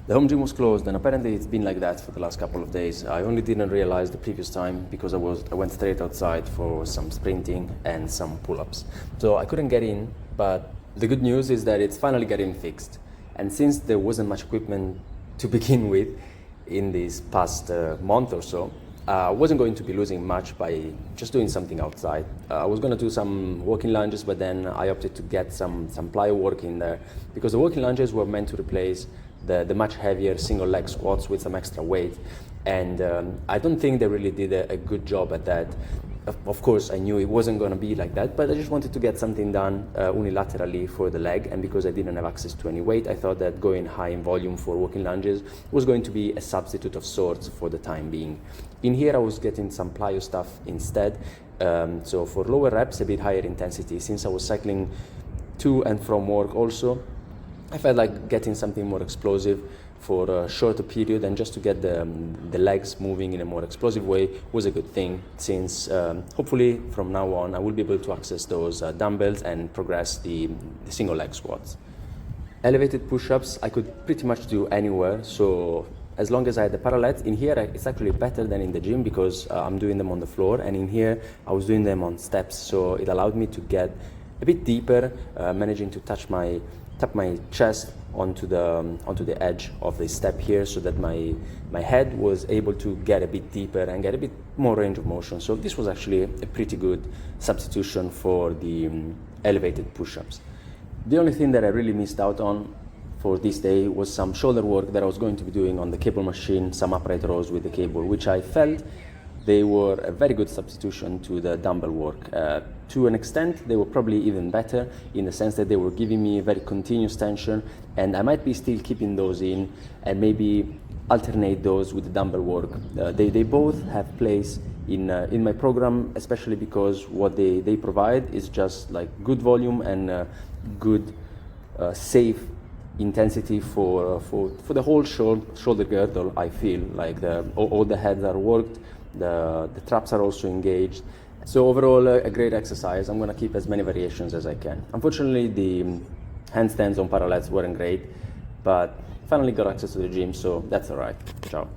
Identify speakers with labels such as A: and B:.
A: The home gym was closed, and apparently it's been like that for the last couple of days. I only didn't realize the previous time because I went straight outside for some sprinting and some pull-ups. So I couldn't get in, but the good news is that it's finally getting fixed. And since there wasn't much equipment to begin with in this past month or so, I wasn't going to be losing much by just doing something outside. I was going to do some walking lunges, but then I opted to get some plyo work in there because the walking lunges were meant to replace the much heavier single leg squats with some extra weight. And I don't think they really did a good job at that. Of course, I knew it wasn't going to be like that, but I just wanted to get something done unilaterally for the leg. And because I didn't have access to any weight, I thought that going high in volume for walking lunges was going to be a substitute of sorts for the time being. In here, I was getting some plyo stuff instead. So for lower reps, a bit higher intensity, since I was cycling to and from work also, I felt like getting something more explosive for a shorter period, and just to get the legs moving in a more explosive way was a good thing, since hopefully from now on I will be able to access those dumbbells and progress the single leg squats. Elevated push-ups I could pretty much do anywhere, so as long as I had the parallettes. In here it's actually better than in the gym because I'm doing them on the floor, and in here I was doing them on steps, so it allowed me to get a bit deeper, managing to tap my chest onto the edge of the step here, so that my head was able to get a bit deeper and get a bit more range of motion. So this was actually a pretty good substitution for the elevated push-ups. The only thing that I really missed out on for this day was some shoulder work that I was going to be doing on the cable machine, some upright rows with the cable, which I felt they were a very good substitution to the dumbbell work. To an extent, they were probably even better in the sense that they were giving me a very continuous tension, and I might be still keeping those in and maybe alternate those with the dumbbell work. They both have place in my program, especially because what they provide is just like good volume and good safe intensity for the whole shoulder girdle. I feel like all the heads are worked, the traps are also engaged. So overall, a great exercise. I'm going to keep as many variations as I can. Unfortunately, the handstands on parallettes weren't great, but finally got access to the gym, so that's all right. Ciao.